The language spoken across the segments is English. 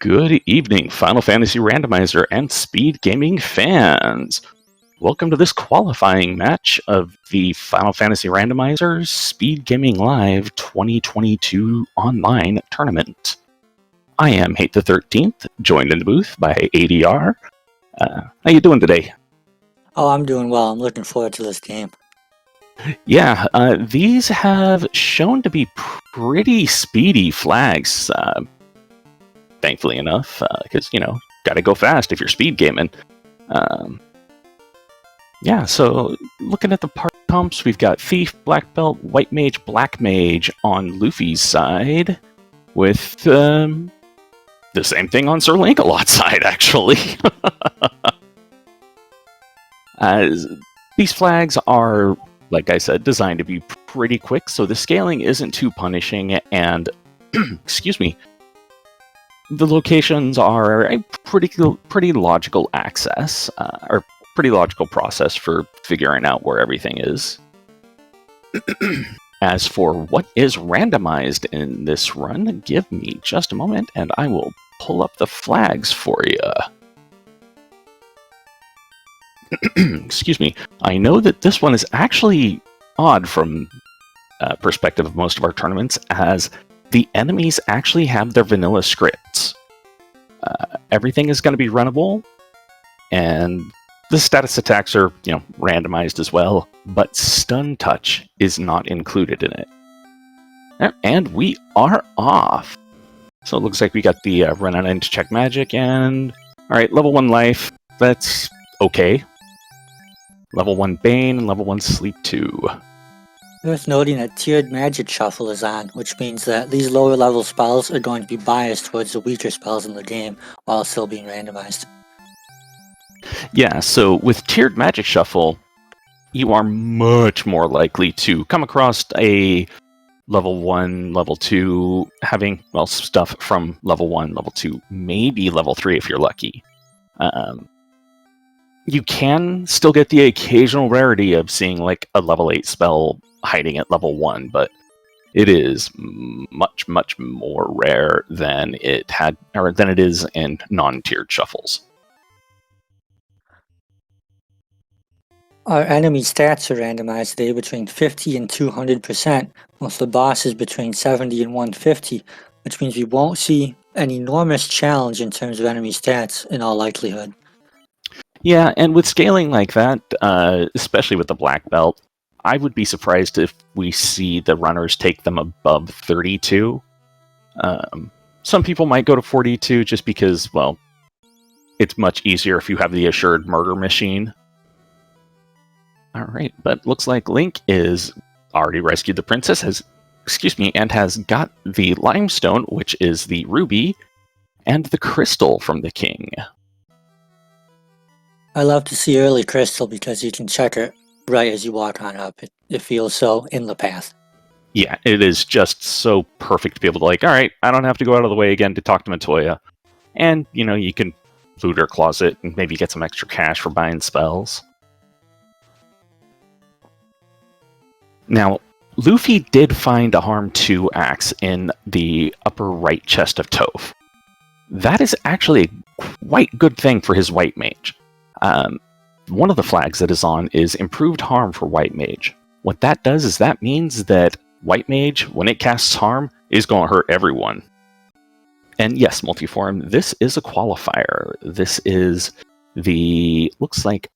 Good evening, Final Fantasy Randomizer and SpeedGaming fans. Welcome to this qualifying match of the Final Fantasy Randomizer SpeedGaming Live 2022 online tournament. I am Hate the 13th, joined in the booth by ADR. How you doing today? Oh, I'm doing well. I'm looking forward to this game. Yeah, these have shown to be pretty speedy flags, thankfully enough, because, gotta go fast if you're speed gaming. Yeah, so looking at the party comps, we've got Thief, Black Belt, White Mage, Black Mage on Luffy's side, with the same thing on Sir Lancelot's side, actually. These flags are, like I said, designed to be pretty quick, so the scaling isn't too punishing, and, excuse me, the locations are a pretty logical access, or pretty logical process for figuring out where everything is. As for what is randomized in this run, give me just a moment, and I will pull up the flags for you. Excuse me. I know that this one is actually odd from perspective of most of our tournaments, as the enemies actually have their vanilla scripts. Everything is going to be runnable, and the status attacks are, randomized as well, but stun touch is not included in it. And we are off. So it looks like we got the run on into check magic, and alright, level 1 life, that's okay. Level 1 Bane and level 1 Sleep 2. Worth noting that tiered magic shuffle is on, which means that these lower level spells are going to be biased towards the weaker spells in the game, while still being randomized. Yeah, so with tiered magic shuffle, you are much more likely to come across a level 1, level 2, having, stuff from level 1, level 2, maybe level 3 if you're lucky. You can still get the occasional rarity of seeing like a level 8 spell hiding at level 1, but it is much, much more rare than it is in non-tiered shuffles. Our enemy stats are randomized today between 50 and 200%, whilst the boss is between 70 and 150, which means we won't see an enormous challenge in terms of enemy stats in all likelihood. Yeah, and with scaling like that, especially with the black belt, I would be surprised if we see the runners take them above 32. Some people might go to 42 just because, it's much easier if you have the assured murder machine. Alright, but looks like Link is already rescued the princess, and has got the limestone, which is the ruby, and the crystal from the king. I love to see early crystal because you can check it right as you walk on up. It feels so in the path. Yeah, it is just so perfect to be able to alright, I don't have to go out of the way again to talk to Matoya. And, you can loot her closet and maybe get some extra cash for buying spells. Now, Luffy did find a Harm 2 axe in the upper right chest of Toph. That is actually a quite good thing for his White Mage. One of the flags that is on is improved harm for White Mage. What that does is that means that White Mage, when it casts harm, is going to hurt everyone. And yes, Multiform, this is a qualifier. This is looks like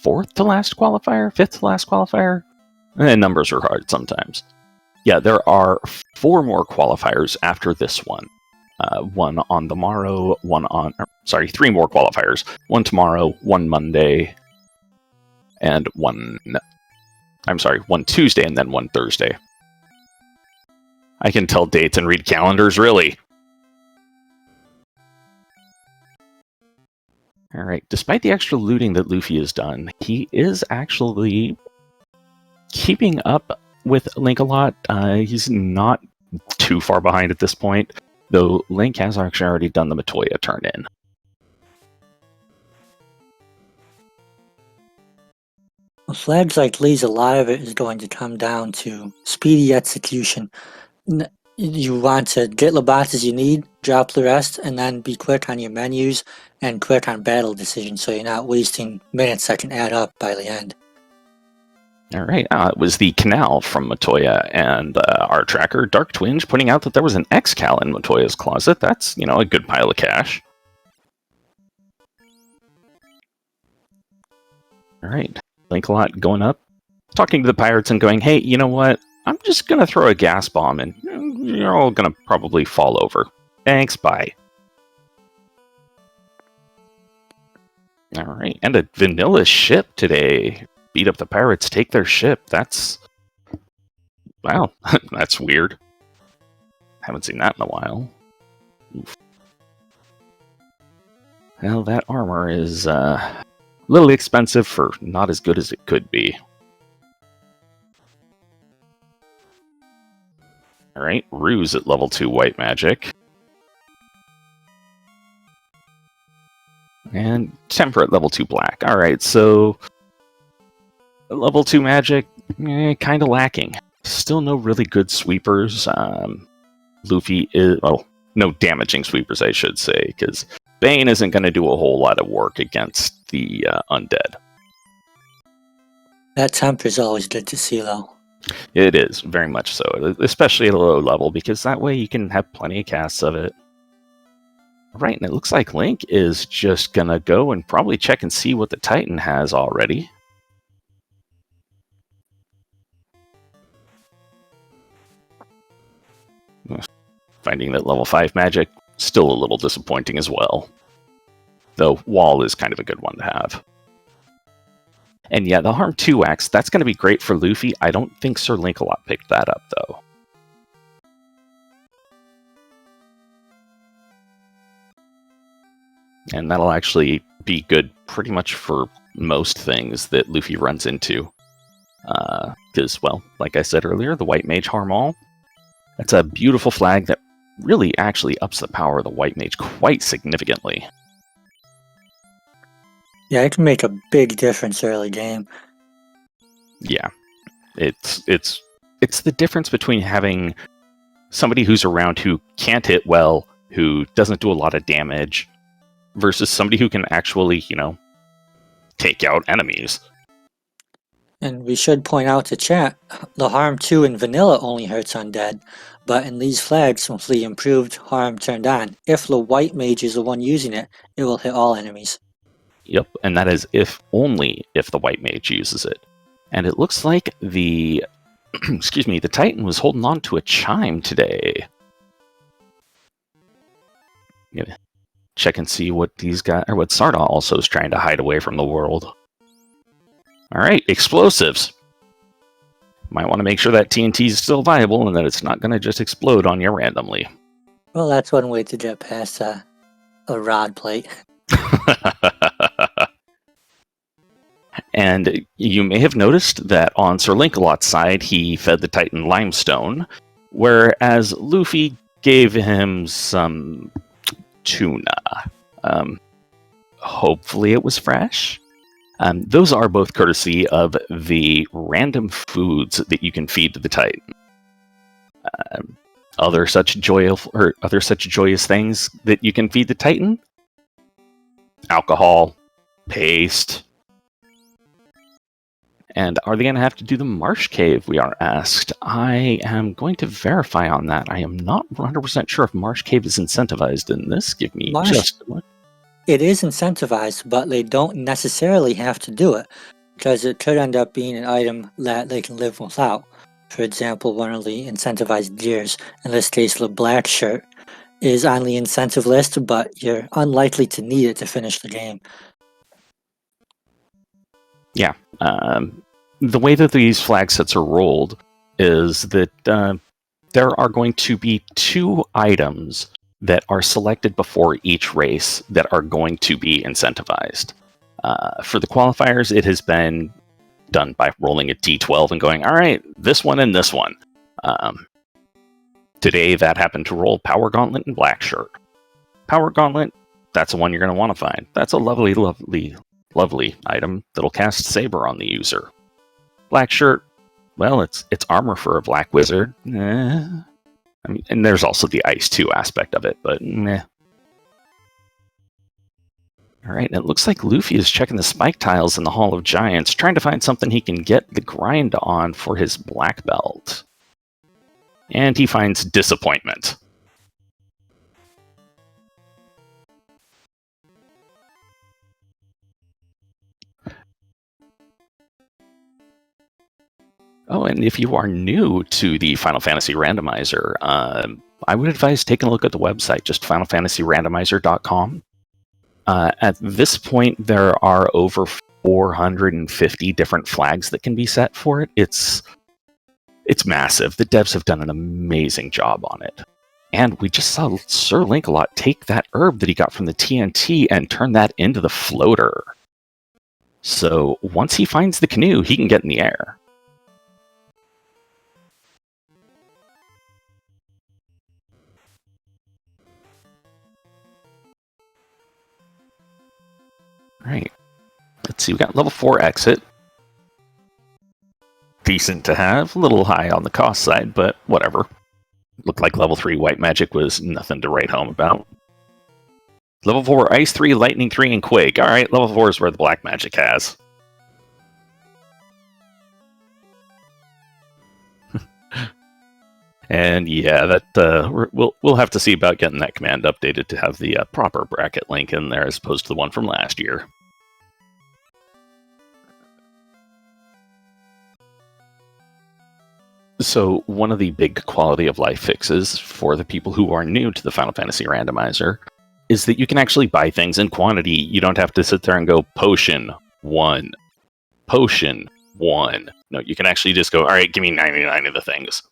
4th to last qualifier? 5th to last qualifier? And numbers are hard sometimes. Yeah, there are 4 more qualifiers after this one. One on the morrow, 3 more qualifiers. 1 tomorrow, 1 Monday, and 1 Tuesday, and then 1 Thursday. I can tell dates and read calendars, really. Alright, despite the extra looting that Luffy has done, he is actually keeping up with Link a lot. He's not too far behind at this point, though Link has actually already done the Matoya turn-in. With flags like these, a lot of it is going to come down to speedy execution. You want to get the boxes you need, drop the rest, and then be quick on your menus and quick on battle decisions so you're not wasting minutes that can add up by the end. All right, it was the Canal from Matoya and our tracker, Dark Twinge, pointing out that there was an X-Cal in Matoya's closet. That's, a good pile of cash. All right, Linkalot going up, talking to the pirates and going, hey, you know what? I'm just going to throw a gas bomb and you're all going to probably fall over. Thanks, bye. All right, and a vanilla ship today. Beat up the pirates, take their ship. That's... wow, that's weird. Haven't seen that in a while. Oof. Well, that armor is a little expensive for not as good as it could be. Alright, Ruse at level 2 white magic. And Temperate level 2 black. Alright, so level 2 magic, kind of lacking. Still no really good sweepers. Luffy is... well, no damaging sweepers, I should say, because Bane isn't going to do a whole lot of work against the undead. That temper is always good to see, though. It is, very much so, especially at a low level, because that way you can have plenty of casts of it. Right, and it looks like Link is just going to go and probably check and see what the Titan has already. Finding that level 5 magic, still a little disappointing as well. Though Wall is kind of a good one to have. And yeah, the Harm 2 axe, that's going to be great for Luffy. I don't think Sir Linkalot picked that up, though. And that'll actually be good pretty much for most things that Luffy runs into. Because, well, like I said earlier, the White Mage Harm All, that's a beautiful flag that really actually ups the power of the White Mage quite significantly. Yeah, it can make a big difference early game. Yeah, it's the difference between having somebody who's around who can't hit well, who doesn't do a lot of damage, versus somebody who can actually, take out enemies. And we should point out to chat, the Harm 2 in vanilla only hurts undead, but in these flags, with the improved Harm turned on, if the White Mage is the one using it, it will hit all enemies. Yep, and that is only if the White Mage uses it. And it looks like the excuse me, the Titan was holding on to a chime today. Yeah. Check and see what these guys, or what Sarda also is trying to hide away from the world. Alright, explosives. Might want to make sure that TNT is still viable and that it's not going to just explode on you randomly. Well, that's one way to get past a rod plate. And you may have noticed that on Sir Linkalot's side, he fed the Titan limestone, whereas Luffy gave him some tuna. Hopefully it was fresh. Those are both courtesy of the random foods that you can feed to the Titan. Other such joyous things that you can feed the Titan: alcohol, paste. And are they going to have to do the Marsh Cave, we are asked? I am going to verify on that. I am not 100% sure if Marsh Cave is incentivized in this. Give me just one. It is incentivized, but they don't necessarily have to do it, because it could end up being an item that they can live without. For example, one of the incentivized gears, in this case the black shirt, is on the incentive list, but you're unlikely to need it to finish the game. Yeah. The way that these flag sets are rolled is that there are going to be 2 items that are selected before each race that are going to be incentivized. For the qualifiers, it has been done by rolling a d12 and going, all right, this one and this one. Today, that happened to roll Power Gauntlet and Black Shirt. Power Gauntlet, that's the one you're going to want to find. That's a lovely, lovely, lovely item that'll cast Saber on the user. Black Shirt, well, it's armor for a black wizard. I mean, and there's also the Ice 2 aspect of it, but meh. All right, and it looks like Luffy is checking the spike tiles in the Hall of Giants, trying to find something he can get the grind on for his black belt. And he finds disappointment. Oh, and if you are new to the Final Fantasy Randomizer, I would advise taking a look at the website, just finalfantasyrandomizer.com. At this point, there are over 450 different flags that can be set for it. It's massive. The devs have done an amazing job on it. And we just saw Sir Link-a-Lot take that herb that he got from the TNT and turn that into the floater. So once he finds the canoe, he can get in the air. Right. Let's see, we got level 4 exit. Decent to have, a little high on the cost side, but whatever. Looked like level 3 white magic was nothing to write home about. Level 4 ice 3, lightning 3, and quake. Alright, level 4 is where the black magic has. And yeah, that we'll have to see about getting that command updated to have the proper bracket link in there as opposed to the one from last year. So one of the big quality of life fixes for the people who are new to the Final Fantasy Randomizer is that you can actually buy things in quantity. You don't have to sit there and go potion 1, potion 1. No, you can actually just go, all right, give me 99 of the things.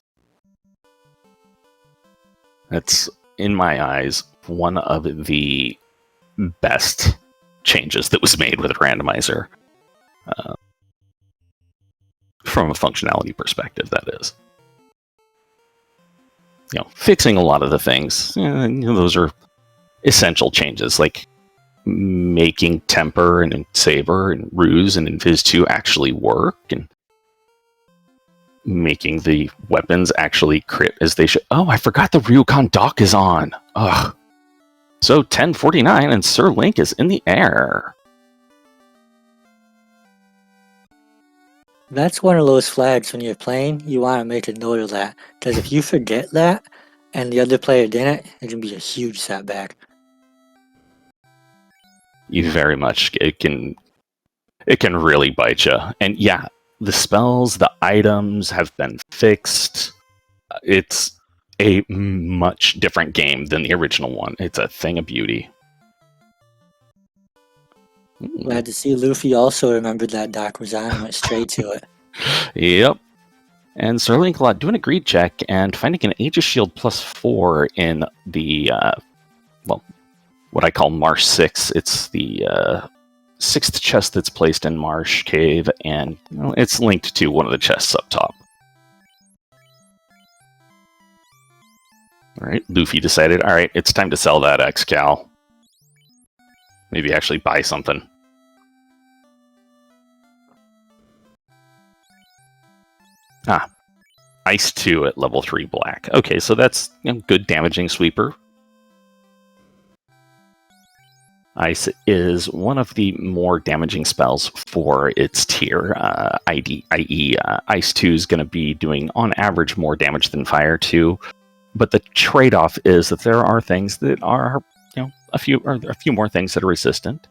That's, in my eyes, one of the best changes that was made with Randomizer. From a functionality perspective, that is. You know, fixing a lot of the things, those are essential changes, like making Temper and Saber and Ruse and Invis 2 actually work, and making the weapons actually crit as they should. Oh, I forgot the Ryukon dock is on. Ugh. So 1049 and Sir Link is in the air. That's one of those flags when you're playing, you want to make a note of that. Because if you forget that, and the other player didn't, it can be a huge setback. You very much, it can really bite you. And yeah, the spells, the items have been fixed. It's a much different game than the original one. It's a thing of beauty. Glad to see Luffy also remembered that Doc was on and went straight to it. Yep. And Sir Link-a-Lot doing a greed check and finding an Aegis Shield +4 in the, what I call Marsh 6. It's the 6th chest that's placed in Marsh Cave, and it's linked to one of the chests up top. Alright, Luffy decided, alright, it's time to sell that X-Cal. Maybe actually buy something. Ah, Ice 2 at level 3 black. Okay, so that's good damaging sweeper. Ice is one of the more damaging spells for its tier, i.e. Ice 2 is going to be doing, on average, more damage than Fire 2, but the trade-off is that there are things that are, a few more things that are resistant.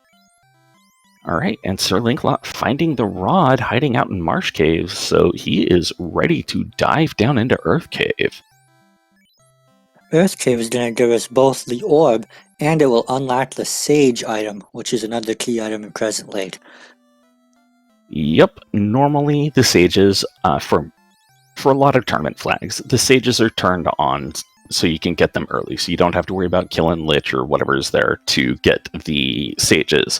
Alright, and Sir Link-a-Lot finding the rod hiding out in Marsh Cave, so he is ready to dive down into Earth Cave. Earth Cave is going to give us both the orb, and it will unlock the Sage item, which is another key item in Crescent Lake. Yep, normally the Sages, for a lot of tournament flags, the Sages are turned on so you can get them early, so you don't have to worry about killing Lich or whatever is there to get the Sages.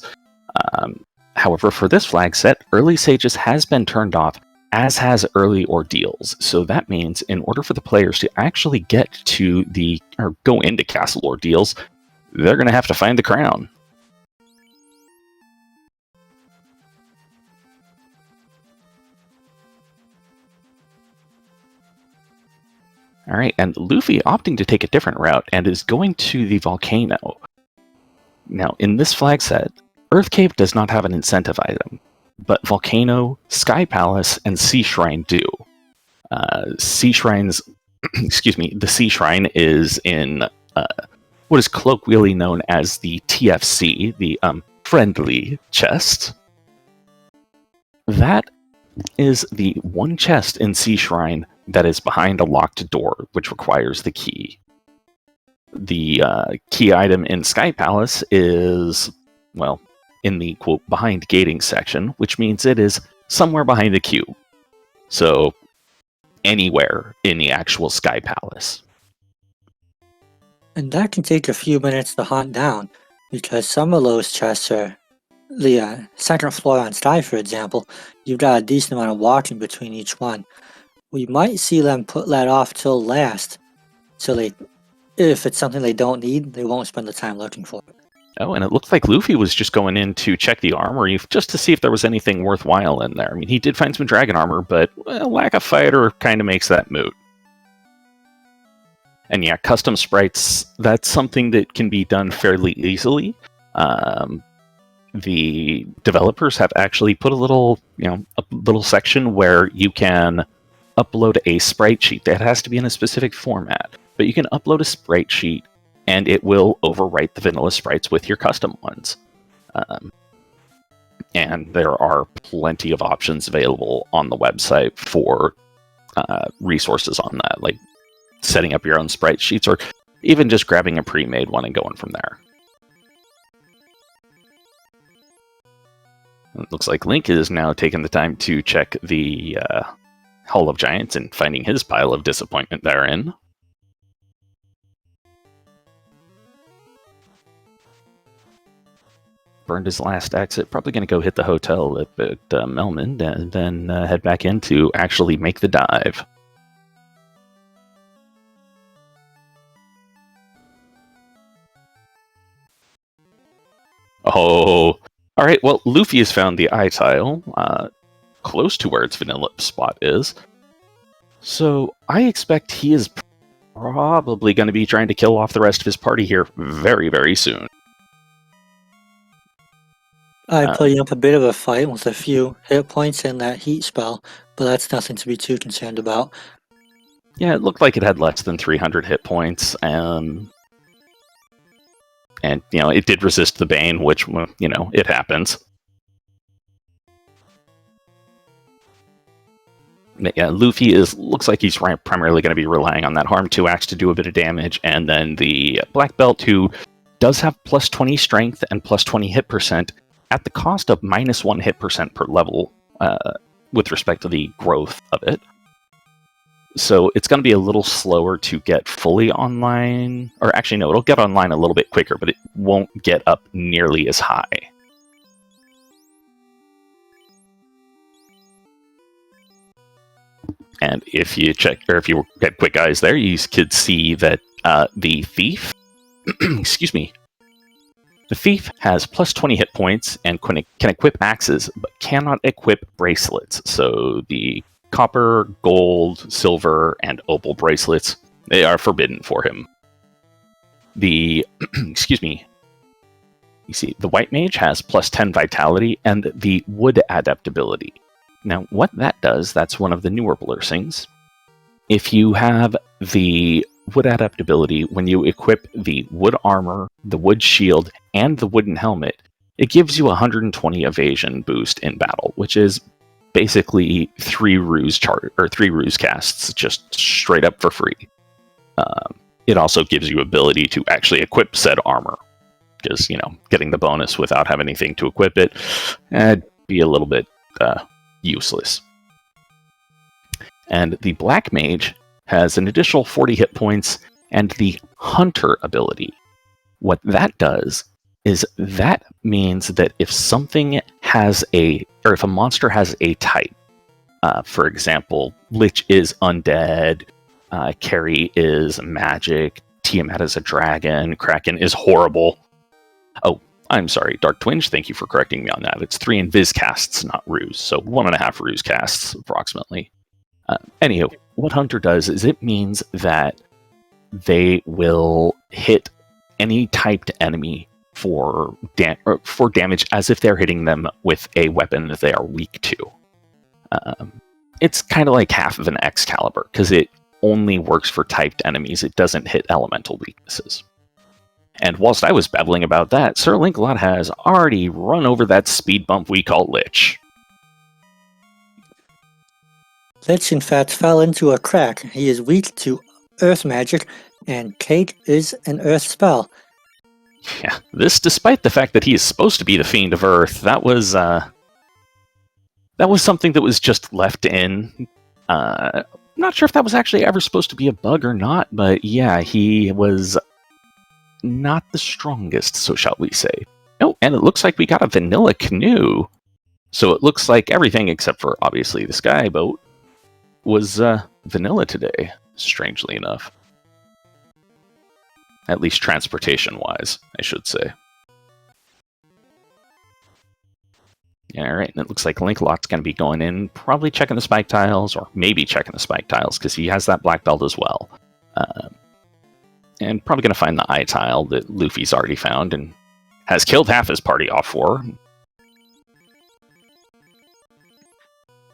However, for this flag set, early Sages has been turned off, as has early ordeals. So that means in order for the players to actually get to or go into castle ordeals, they're going to have to find the crown. All right, and Luffy opting to take a different route and is going to the volcano. Now, in this flag set, Earth Cave does not have an incentive item, but Volcano, Sky Palace, and Sea Shrine do. Sea Shrine's, excuse me, the Sea Shrine is in what is colloquially known as the TFC, the friendly chest. That is the one chest in Sea Shrine that is behind a locked door, which requires the key. The key item in Sky Palace is, well, in the quote behind gating section, which means it is somewhere behind the cube. So anywhere in the actual Sky Palace. And that can take a few minutes to hunt down, because some of those chests are the second floor on Sky, for example. You've got a decent amount of walking between each one. We might see them put that off till last, so if it's something they don't need, they won't spend the time looking for it. Oh, and it looked like Luffy was just going in to check the armory just to see if there was anything worthwhile in there. I mean, he did find some dragon armor, but lack of fighter kind of makes that moot. And yeah, custom sprites, that's something that can be done fairly easily. The developers have actually put a little section where you can upload a sprite sheet that has to be in a specific format. But you can upload a sprite sheet and it will overwrite the vanilla sprites with your custom ones. And there are plenty of options available on the website for resources on that, like setting up your own sprite sheets or even just grabbing a pre-made one and going from there. It looks like Link is now taking the time to check the Hall of Giants and finding his pile of disappointment therein. Burned his last exit, probably going to go hit the hotel at Melmond and then head back in to actually make the dive. Oh, all right. Well, Luffy has found the eye tile close to where its vanilla spot is. So I expect he is probably going to be trying to kill off the rest of his party here very, very soon. I putting up a bit of a fight with a few hit points in that heat spell, but that's nothing to be too concerned about. Yeah, it looked like it had less than 300 hit points, and it did resist the Bane, which, it happens. Yeah, Luffy looks like he's primarily going to be relying on that Harm 2 axe to do a bit of damage, and then the Black Belt, who does have plus 20 strength and plus 20 hit percent, at the cost of minus 1 hit percent per level with respect to the growth of it. So it's going to be a little slower to get fully online. Or actually, no, it'll get online a little bit quicker, but it won't get up nearly as high. And if you get quick eyes there, you could see that the Thief, excuse me, the Thief has plus 20 hit points and can equip axes, but cannot equip bracelets. So the copper, gold, silver, and opal bracelets, they are forbidden for him. The, excuse me, you see, the White Mage has plus 10 vitality and the wood adaptability. Now, what that does, that's one of the newer blessings. If you have the wood adaptability, when you equip the wood armor, the wood shield, and the wooden helmet, it gives you 120 evasion boost in battle, which is basically 3 ruse casts just straight up for free. It also gives you ability to actually equip said armor, because getting the bonus without having anything to equip it, it'd be a little bit useless. And the Black Mage has an additional 40 hit points and the Hunter ability. What that does is that means that if if a monster has a type, for example, Lich is undead, Carrie is magic, Tiamat is a dragon, Kraken is horrible. Oh, I'm sorry, Dark Twinge, thank you for correcting me on that. It's 3 invis casts, not ruse, so 1.5 ruse casts, approximately. Anywho, what Hunter does is it means that they will hit any typed enemy for damage as if they're hitting them with a weapon that they are weak to. It's kind of like half of an Excalibur, because it only works for typed enemies. It doesn't hit elemental weaknesses. And whilst I was babbling about that, Sir Lancelot has already run over that speed bump we call Lich. Lich, in fact, fell into a crack. He is weak to earth magic, and Cake is an earth spell. Yeah, this despite the fact that he is supposed to be the Fiend of Earth. That was something that was just left in. I'm not sure if that was actually ever supposed to be a bug or not, but yeah, he was not the strongest, so shall we say. Oh, and it looks like we got a vanilla canoe. So it looks like everything except for, obviously, the skyboat was vanilla today, strangely enough. At least transportation-wise, I should say. Alright, and it looks like Lancelot's going to be going in, probably checking the spike tiles, or maybe checking the spike tiles, because he has that black belt as well. And probably going to find the eye tile that Luffy's already found, and has killed half his party off for.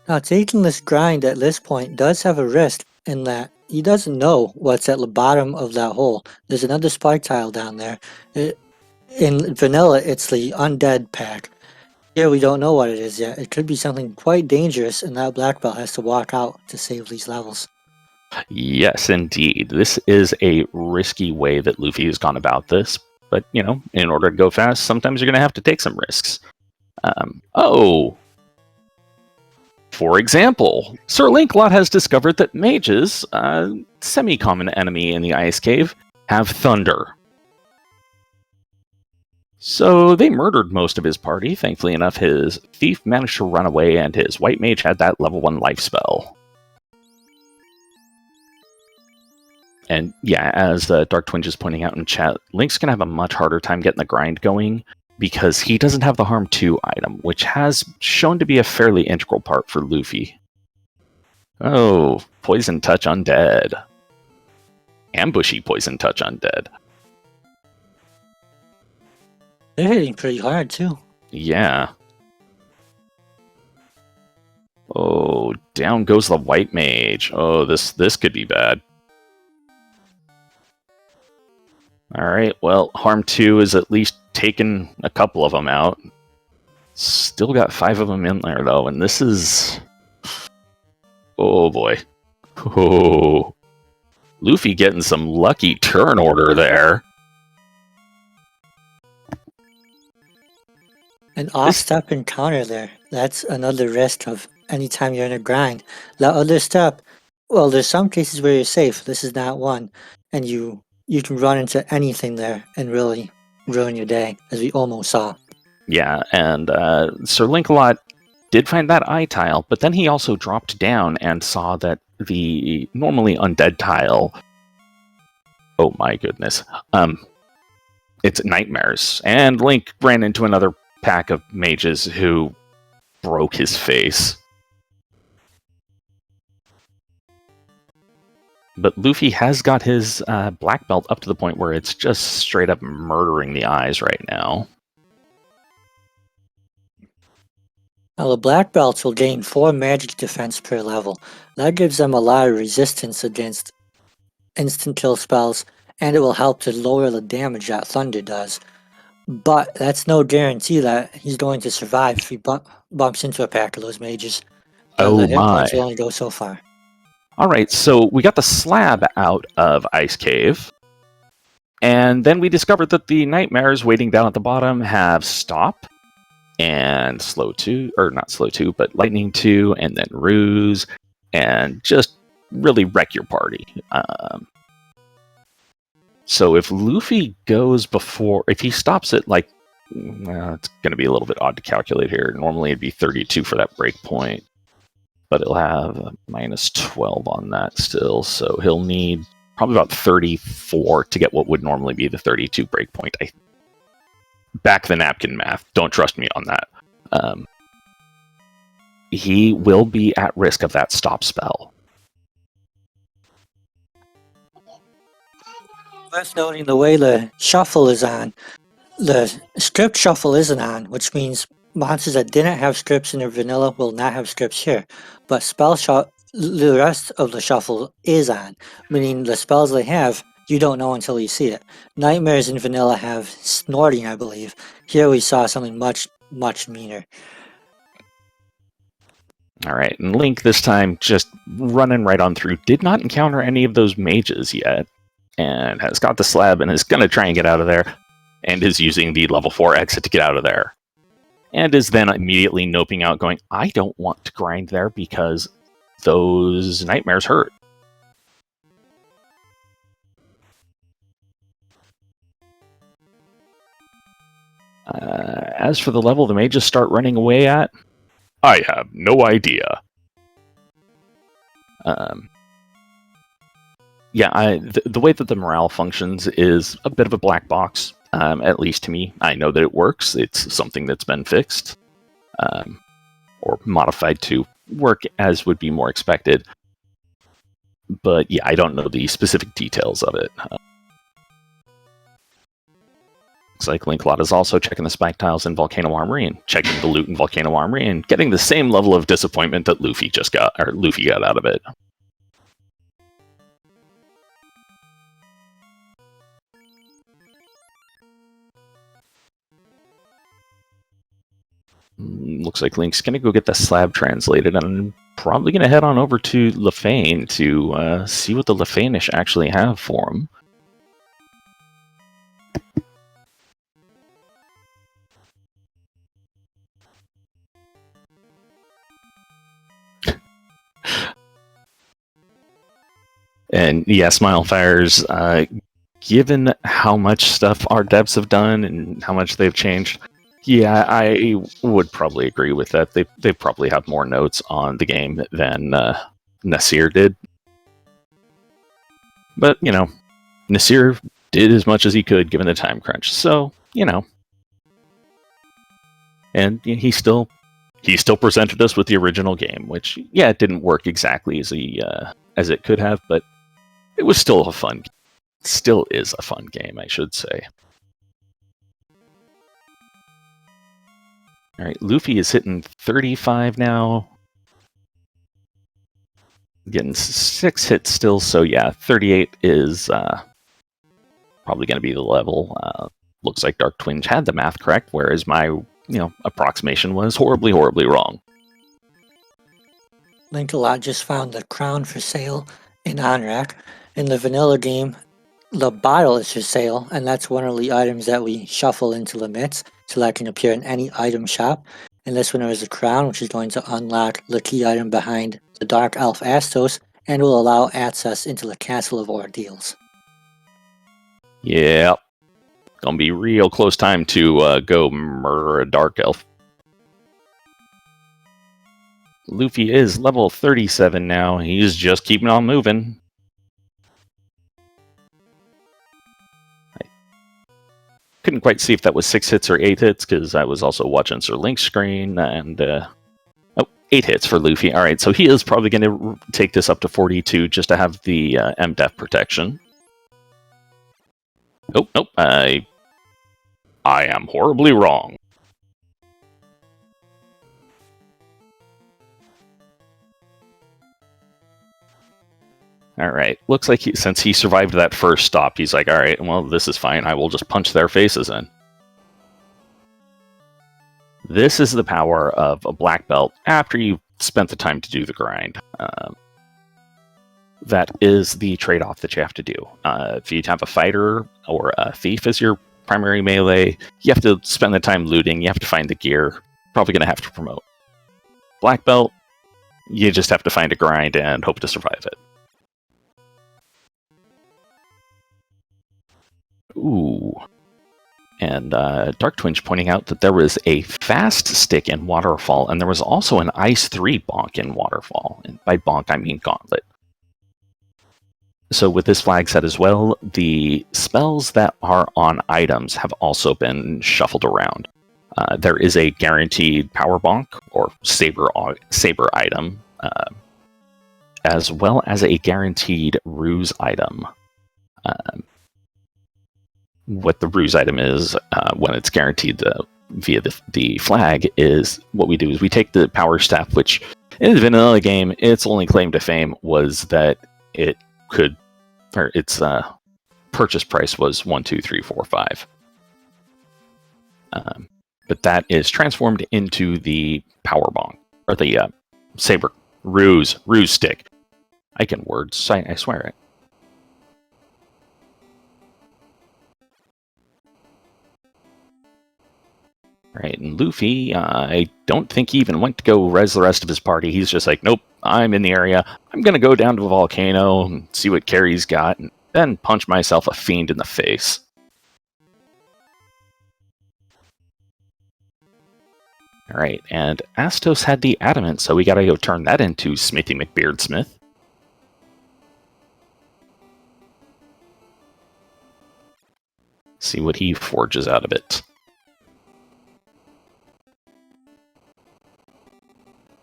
Now, taking this grind at this point does have a risk in that he doesn't know what's at the bottom of that hole. There's another spike tile down there. In vanilla, it's the undead pack. Here we don't know what it is yet. It could be something quite dangerous, and that black belt has to walk out to save these levels. Yes, indeed. This is a risky way that Luffy has gone about this. But, you know, in order to go fast, sometimes you're going to have to take some risks. For example, Sir Lancelot has discovered that mages, a semi-common enemy in the Ice Cave, have thunder. So they murdered most of his party. Thankfully enough, his thief managed to run away, and his white mage had that level 1 life spell. And yeah, as Dark Twinge is pointing out in chat, Link's going to have a much harder time getting the grind going, because he doesn't have the Harm 2 item, which has shown to be a fairly integral part for Luffy. Oh, Poison Touch Undead. Ambushy Poison Touch Undead. They're hitting pretty hard, too. Yeah. Oh, down goes the white mage. Oh, this could be bad. Alright, well, Harm 2 is at least taken a couple of them out. Still got 5 of them in there, though, and this is... Oh, boy. Oh. Luffy getting some lucky turn order there. An off-step encounter there. That's another risk of anytime you're in a grind. That other step, well, there's some cases where you're safe. This is not one. And you can run into anything there and really ruin your day, as we almost saw. Yeah, and Sir Lancelot did find that eye tile, but then he also dropped down and saw that the normally undead tile... Oh my goodness. It's nightmares. And Link ran into another pack of mages who broke his face. But Luffy has got his black belt up to the point where it's just straight up murdering the eyes right now. Now the black belts will gain 4 magic defense per level. That gives them a lot of resistance against instant kill spells, and it will help to lower the damage that thunder does. But that's no guarantee that he's going to survive if he bumps into a pack of those mages. Oh the hit my. points will only go so far. Alright, so we got the slab out of Ice Cave, and then we discovered that the nightmares waiting down at the bottom have Stop, and Slow 2, or not Slow 2, but Lightning 2, and then Ruse, and just really wreck your party. So if Luffy goes before, if he stops it, like, it's going to be a little bit odd to calculate here. Normally it'd be 32 for that break point, but it'll have a minus 12 on that still, so he'll need probably about 34 to get what would normally be the 32 break point. Back the napkin math. Don't trust me on that. He will be at risk of that stop spell. Worth noting the way the shuffle is on. The script shuffle isn't on, which means monsters that didn't have scripts in their vanilla will not have scripts here. But the rest of the shuffle is on, meaning the spells they have, you don't know until you see it. Nightmares in vanilla have snorting, I believe. Here we saw something much, much meaner. All right, and Link this time just running right on through. Did not encounter any of those mages yet, and has got the slab and is going to try and get out of there, and is using the level 4 exit to get out of there. And is then immediately noping out, going, I don't want to grind there because those nightmares hurt. As for the level the mages start running away at, I have no idea. The way that the morale functions is a bit of a black box, at least to me. I know that it works. It's something that's been fixed or modified to work as would be more expected. But yeah, I don't know the specific details of it. Looks like Linklot is also checking the spike tiles in Volcano Armory and checking the loot in Volcano Armory and getting the same level of disappointment that Luffy got out of it. Looks like Link's going to go get the slab translated, and I'm probably going to head on over to Lefane to see what the Lefanish actually have for him. And yeah, Smilefire's, given how much stuff our devs have done and how much they've changed, yeah, I would probably agree with that. They probably have more notes on the game than Nasir did. But, you know, Nasir did as much as he could given the time crunch. So, you know. And he still presented us with the original game, which, yeah, it didn't work exactly as it could have, but it was still a fun game. Still is a fun game, I should say. All right, Luffy is hitting 35 now. Getting 6 hits still, so yeah, 38 is probably going to be the level. Looks like Dark Twinge had the math correct, whereas my approximation was horribly, horribly wrong. Linkalot just found the crown for sale in Onrak. In the vanilla game, the bottle is for sale, and that's one of the items that we shuffle into limits, so that can appear in any item shop. And this one is a crown, which is going to unlock the key item behind the Dark Elf Astos, and will allow access into the Castle of Ordeals. Yeah, gonna be real close time to go murder a Dark Elf. Luffy is level 37 now. He's just keeping on moving. Couldn't quite see if that was 6 hits or 8 hits because I was also watching Sir Link's screen, and 8 hits for Luffy. All right, so he is probably going to take this up to 42 just to have the MDEF protection. Nope, I am horribly wrong. All right, looks like since he survived that first stop, he's like, all right, well, this is fine. I will just punch their faces in. This is the power of a black belt after you've spent the time to do the grind. That is the trade-off that you have to do. If you have a fighter or a thief as your primary melee, you have to spend the time looting, you have to find the gear, probably going to have to promote. Black belt, you just have to find a grind and hope to survive it. Ooh. And Dark Twinge pointing out that there was a fast stick in Waterfall, and there was also an Ice 3 bonk in Waterfall. And by bonk, I mean gauntlet. So with this flag set as well, the spells that are on items have also been shuffled around. There is a guaranteed power bonk or saber item, as well as a guaranteed ruse item. what the ruse item is when it's guaranteed via the flag is what we do is we take the power staff, which in the vanilla game, its only claim to fame was that it could, or its purchase price was 1, 2, 3, 4, 5. But that is transformed into the power bong, or the saber ruse stick. I can words, I swear it. Right, and Luffy, I don't think he even went to go res the rest of his party. He's just like, nope, I'm in the area. I'm going to go down to a volcano and see what Carrie's got, and then punch myself a fiend in the face. Alright, and Astos had the adamant, so we gotta go turn that into Smithy McBeardsmith. See what he forges out of it.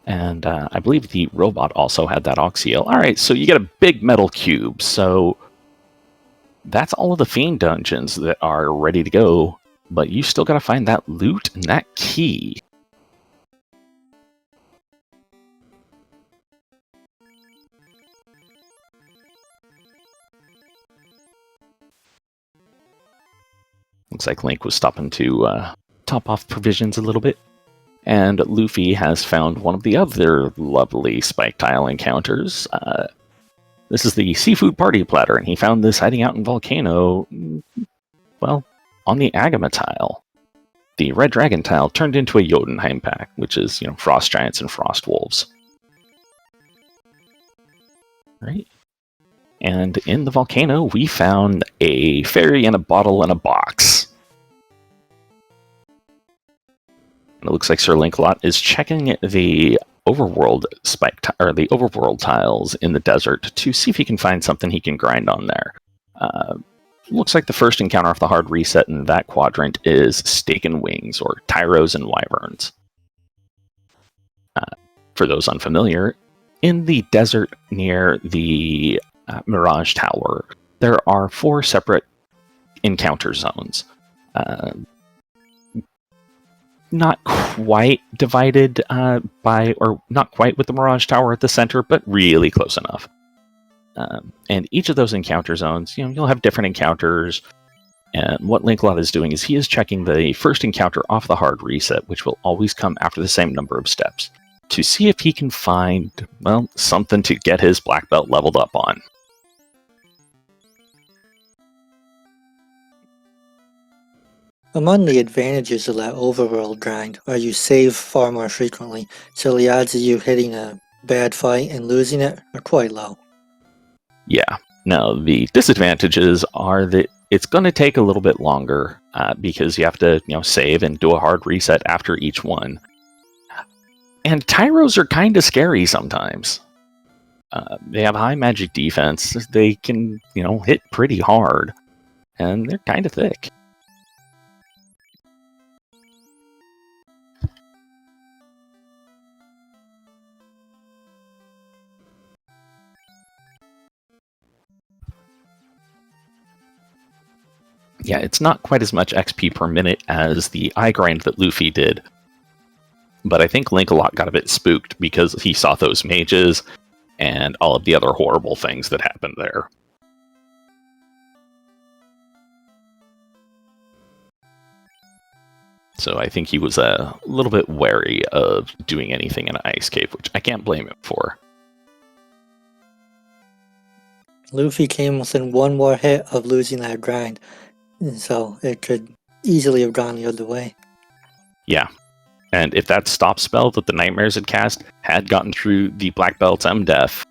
And I believe the robot also had that Oxyel. Alright, so you get a big metal cube, so that's all of the Fiend dungeons that are ready to go, but you still gotta find that loot and that key. Looks like Link was stopping to top off provisions a little bit. And Luffy has found one of the other lovely spike tile encounters. This is the seafood party platter, and he found this hiding out in Volcano, well, on the Agama tile. The red dragon tile turned into a Jotunheim pack, which is, you know, frost giants and frost wolves. Right. And in the volcano, we found a fairy and a bottle and a box. And it looks like Sir Lancelot is checking the overworld the overworld tiles in the desert to see if he can find something he can grind on there. Looks like the first encounter off the hard reset in that quadrant is Steak and Wings, or Tyros and Wyverns. For those unfamiliar, in the desert near the Mirage Tower, there are 4 separate encounter zones. Not quite divided or not quite with the Mirage Tower at the center, but really close enough. And each of those encounter zones, you know, you'll have different encounters. And what Lancelot is doing is he is checking the first encounter off the hard reset, which will always come after the same number of steps, to see if he can find, well, something to get his black belt leveled up on. Among the advantages of that overworld grind are you save far more frequently, so the odds of you hitting a bad fight and losing it are quite low. Yeah. Now, the disadvantages are that it's going to take a little bit longer because you have to, you know, save and do a hard reset after each one. And Tyros are kind of scary sometimes. They have high magic defense. They can, you know, hit pretty hard. And they're kind of thick. Yeah, it's not quite as much XP per minute as the eye grind that Luffy did. But I think Lancelot got a bit spooked because he saw those mages and all of the other horrible things that happened there. So I think he was a little bit wary of doing anything in an ice cave, which I can't blame him for. Luffy came within one more hit of losing that grind, so it could easily have gone the other way. Yeah. And if that stop spell that the Nightmares had cast had gotten through the Black Belt's MDef,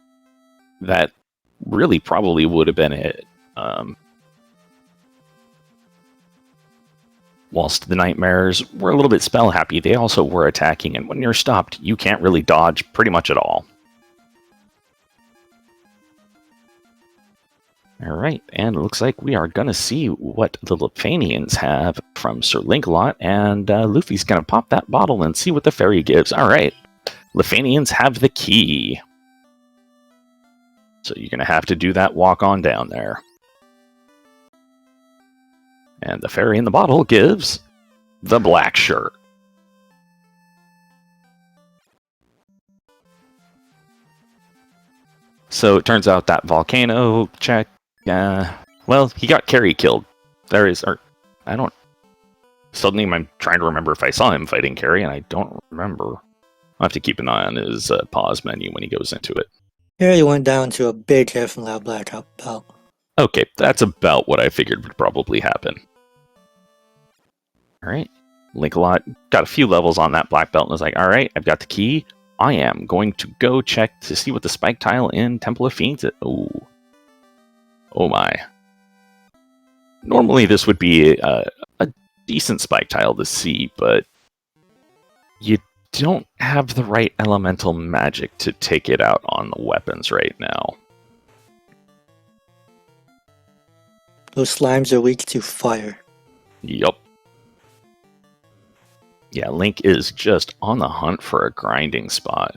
that really probably would have been it. Whilst the Nightmares were a little bit spell happy, they also were attacking, and when you're stopped, you can't really dodge pretty much at all. Alright, and it looks like we are going to see what the Lefanians have from Sir Lancelot, and Luffy's going to pop that bottle and see what the fairy gives. Alright, Lefanians have the key. So you're going to have to do that walk on down there. And the fairy in the bottle gives the black shirt. So it turns out that volcano check, well, he got Carrie killed. Suddenly I'm trying to remember if I saw him fighting Carrie, and I don't remember. I'll have to keep an eye on his pause menu when he goes into it. Here he went down to a big hit from that black belt. Okay, that's about what I figured would probably happen. Alright, Link-a-Lot got a few levels on that black belt and was like, alright, I've got the key. I am going to go check to see what the spike tile in Temple of Fiends is. Oh my. Normally this would be a decent spike tile to see, but you don't have the right elemental magic to take it out on the weapons right now. Those slimes are weak to fire. Yup. Yeah, Link is just on the hunt for a grinding spot.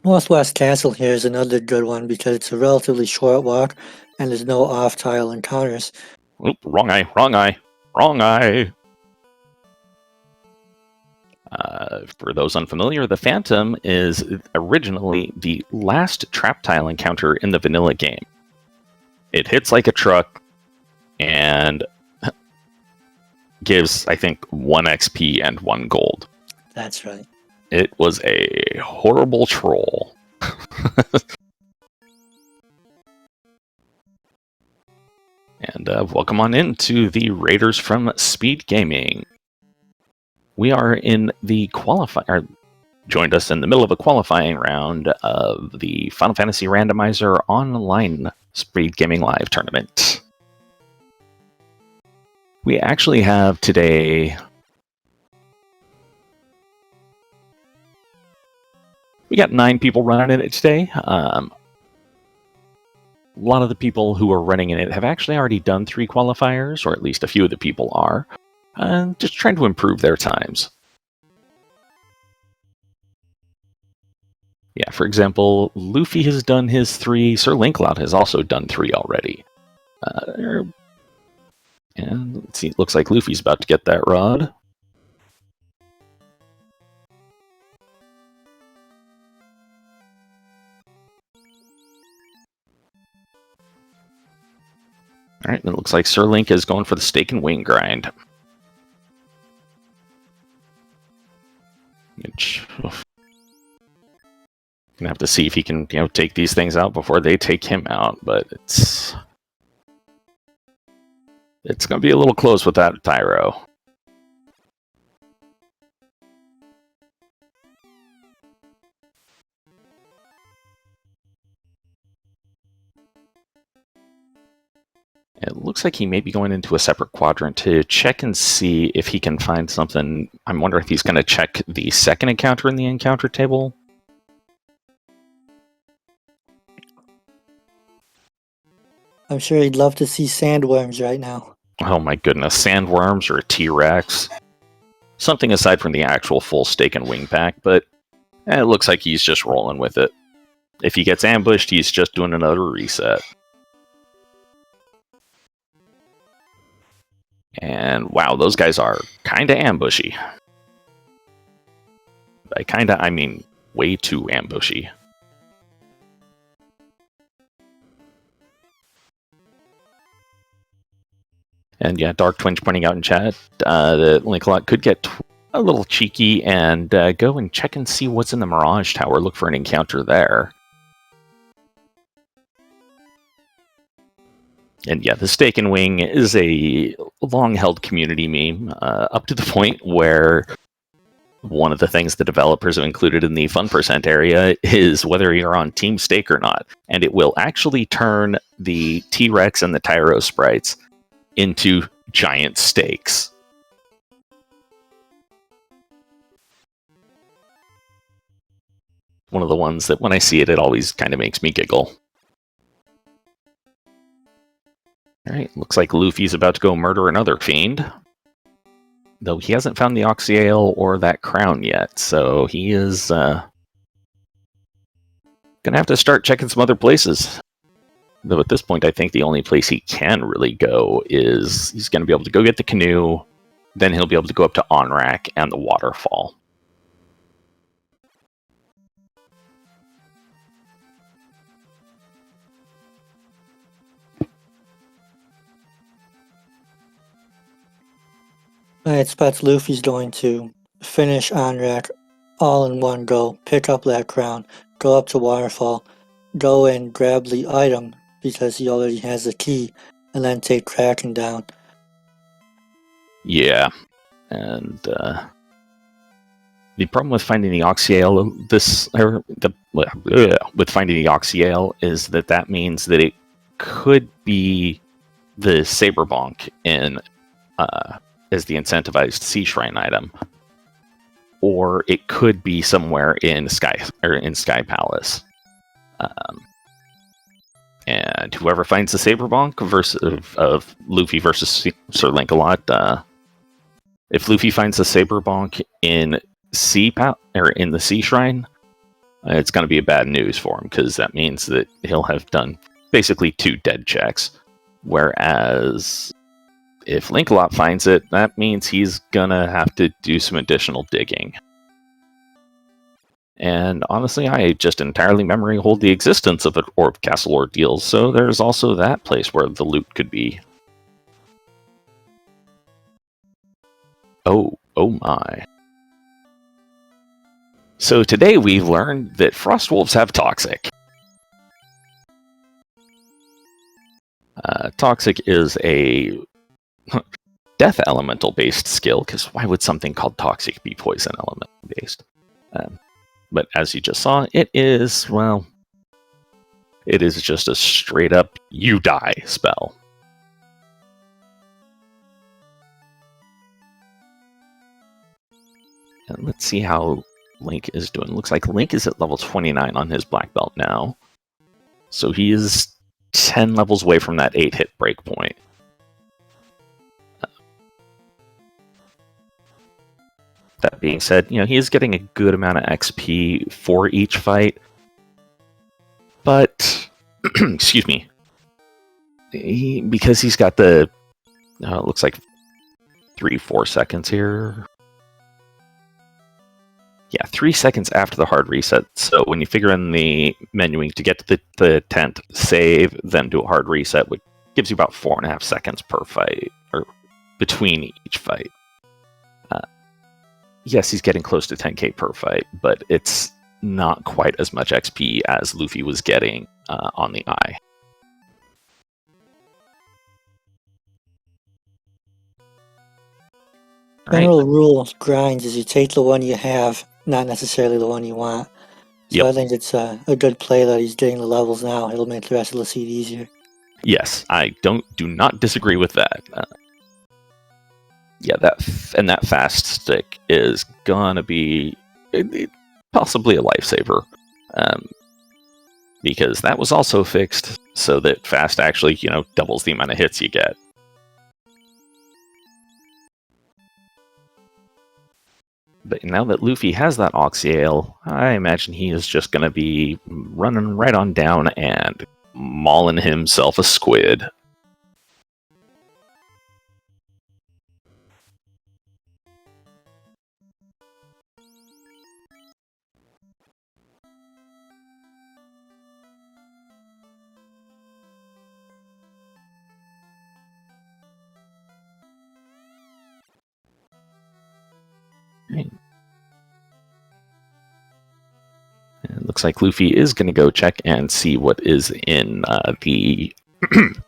Northwest Castle here is another good one because it's a relatively short walk and there's no off-tile encounters. Oop, wrong eye, wrong eye, wrong eye. For those unfamiliar, the Phantom is originally the last trap tile encounter in the vanilla game. It hits like a truck and gives, I think, 1 XP and 1 gold. That's right. It was a horrible troll. And welcome on into the Raiders from SpeedGaming. We are in the qualifier. Joined us in the middle of a qualifying round of the Final Fantasy Randomizer online SpeedGaming Live tournament. We actually have today. We got 9 people running it today. A lot of the people who are running in it have actually already done 3 qualifiers, or at least a few of the people are, just trying to improve their times. Yeah, for example, Luffy has done his 3, Sir Link-a-Lot has also done 3 already. And let's see, it looks like Luffy's about to get that rod. Alright, and it looks like Sir Link is going for the steak and wing grind. Which, gonna have to see if he can, take these things out before they take him out, but it's gonna be a little close with that Tyro. It looks like he may be going into a separate quadrant to check and see if he can find something. I'm wondering if he's going to check the second encounter in the encounter table. I'm sure he'd love to see sandworms right now. Oh my goodness, sandworms or a T-Rex. Something aside from the actual full steak and wing pack, but it looks like he's just rolling with it. If he gets ambushed, he's just doing another reset. And wow, those guys are kinda ambushy. By kinda, I mean way too ambushy. And yeah, Dark Twinge pointing out in chat that Link-a-Lot could get a little cheeky and go and check and see what's in the Mirage Tower. Look for an encounter there. And yeah, the steak and wing is a long-held community meme, up to the point where one of the things the developers have included in the fun percent area is whether you're on Team Steak or not. And it will actually turn the T-Rex and the Tyro sprites into giant steaks. One of the ones that when I see it, it always kind of makes me giggle. Alright, looks like Luffy's about to go murder another Fiend. Though he hasn't found the Oxyale or that crown yet, so he is gonna have to start checking some other places. Though at this point, I think the only place he can really go is he's going to be able to go get the canoe, then he'll be able to go up to Onrak and the waterfall. I expect Luffy's going to finish Onrak all in one go, pick up that crown, go up to Waterfall, go and grab the item because he already has the key, and then take Kraken down. Yeah, and the problem with finding the Oxyale with finding the Oxyale is that means that it could be the Saberbonk in as the incentivized Sea Shrine item, or it could be somewhere in Sky Palace. And whoever finds the Saberbonk of Luffy versus Sir Lancelot, if Luffy finds the Saberbonk in the Sea Shrine, it's going to be bad news for him, because that means that he'll have done basically 2 dead checks. Whereas if Lancelot finds it, that means he's going to have to do some additional digging. And honestly, I just entirely memory hold the existence of an Orb Castle Ordeal, so there's also that place where the loot could be. Oh my. So today we've learned that Frostwolves have Toxic. Toxic is a death elemental based skill, because why would something called Toxic be poison elemental based? But as you just saw, it is just a straight up you die spell. And let's see how Link is doing. Looks like Link is at level 29 on his black belt now. So he is 10 levels away from that 8-hit breakpoint. That being said, he is getting a good amount of XP for each fight. But, excuse me, because he's got the, it looks like 3-4 seconds here. Yeah, 3 seconds after the hard reset. So when you figure in the menuing to get to the tent, save, then do a hard reset, which gives you about 4.5 seconds per fight, or between each fight. Yes, he's getting close to 10k per fight, but it's not quite as much XP as Luffy was getting on the Eye. General rule of grinds is you take the one you have, not necessarily the one you want. So yep. I think it's a good play that he's getting the levels now. It'll make the rest of the seed easier. Yes, I do not disagree with that. Yeah, that fast stick is gonna be possibly a lifesaver, because that was also fixed so that fast actually, doubles the amount of hits you get. But now that Luffy has that Oxyale, I imagine he is just gonna be running right on down and mauling himself a squid. Right. And it looks like Luffy is going to go check and see what is in the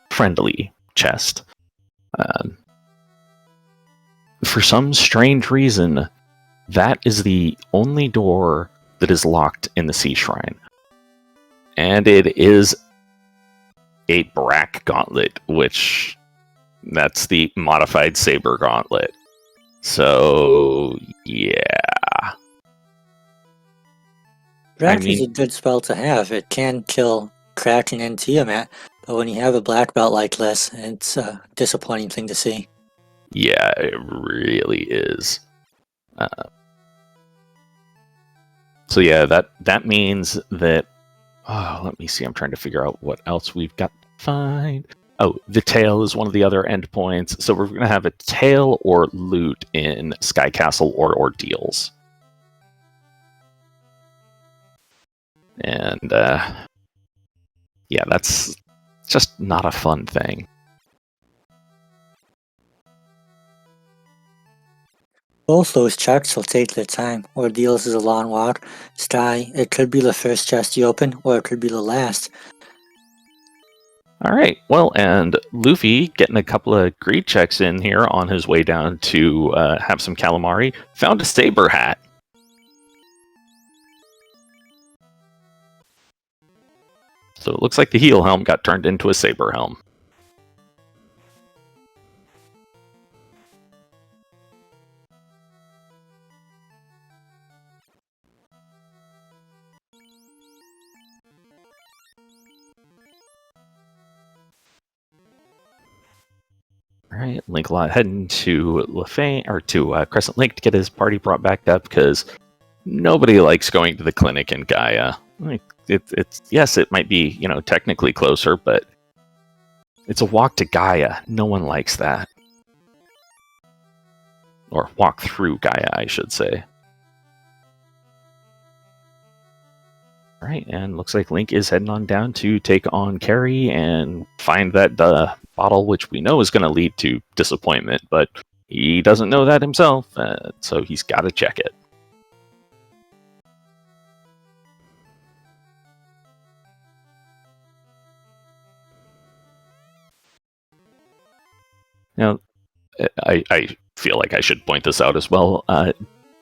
friendly chest. For some strange reason, that is the only door that is locked in the Sea Shrine. And it is a Brack Gauntlet, which that's the modified Saber Gauntlet. So, yeah. Brack is a good spell to have. It can kill Kraken and Tiamat, but when you have a black belt like this, it's a disappointing thing to see. Yeah, it really is. So yeah, that means that... Oh, let me see. I'm trying to figure out what else we've got Fine. Oh, the tail is one of the other endpoints. So we're going to have a tail or loot in Sky Castle or Ordeals. And yeah, that's just not a fun thing. Both those checks will take their time. Ordeals is a long walk. Sky, it could be the first chest you open, or it could be the last. All right, well, and Luffy getting a couple of greed checks in here on his way down to have some calamari, found a saber hat. So it looks like the heel helm got turned into a saber helm. All right, Linkalot heading to Lefane or to Crescent Lake to get his party brought back up because nobody likes going to the clinic in Gaia. It's yes, it might be technically closer, but it's a walk to Gaia. No one likes that, or walk through Gaia, I should say. All right, and looks like Link is heading on down to take on Carrie and find that bottle, which we know is going to lead to disappointment, but he doesn't know that himself, so he's got to check it. Now, I feel like I should point this out as well.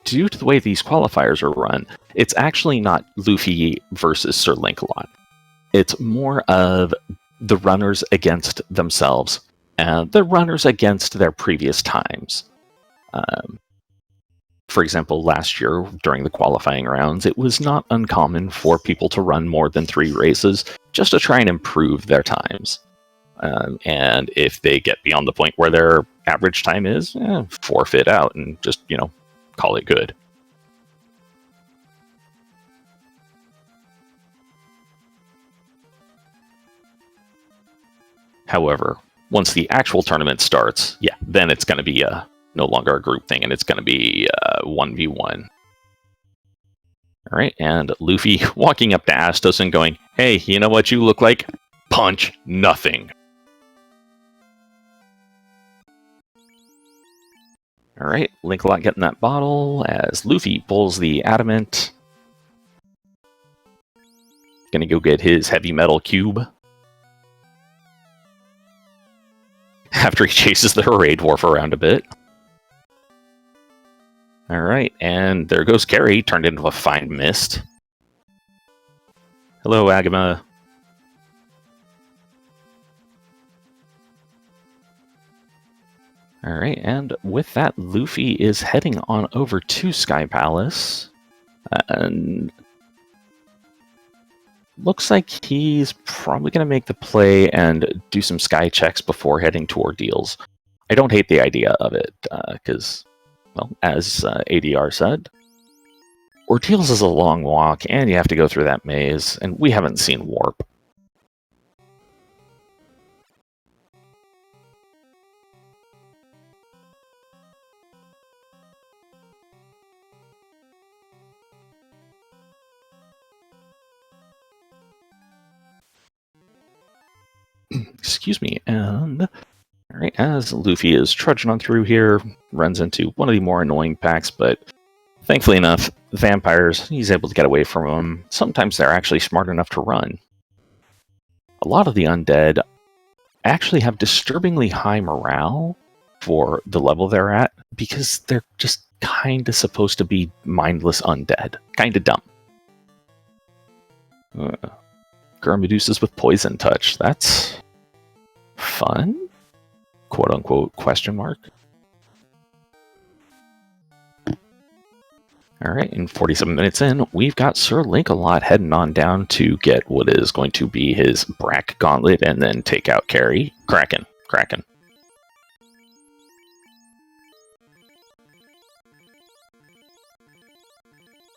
Due to the way these qualifiers are run, it's actually not Luffy versus Sir Lancelot. It's more of the runners against themselves and the runners against their previous times. For example, last year during the qualifying rounds, it was not uncommon for people to run more than 3 races just to try and improve their times. And if they get beyond the point where their average time is, forfeit out and just, call it good. However, once the actual tournament starts, then it's going to be no longer a group thing, and it's going to be 1v1. All right, and Luffy walking up to Astos and going, "Hey, you know what you look like? Punch nothing." All right, Linkalot getting that bottle as Luffy pulls the adamant. Gonna go get his heavy metal cube. After he chases the Hooray Dwarf around a bit. All right, and there goes Carrie, turned into a fine mist. Hello, Agama. All right, and with that, Luffy is heading on over to Sky Palace, and looks like he's probably going to make the play and do some sky checks before heading to Ordeals. I don't hate the idea of it, because, well, as ADR said, Ordeals is a long walk, and you have to go through that maze, and we haven't seen Warp. Excuse me, and all right, as Luffy is trudging on through here, runs into one of the more annoying packs, but thankfully enough, vampires, he's able to get away from them. Sometimes they're actually smart enough to run. A lot of the undead actually have disturbingly high morale for the level they're at, because they're just kind of supposed to be mindless undead. Kind of dumb. Medusa's with poison touch. That's fun? Quote unquote question mark. Alright, and 47 minutes in, we've got Sir Lancelot heading on down to get what is going to be his Brack Gauntlet and then take out Carrie. Kraken.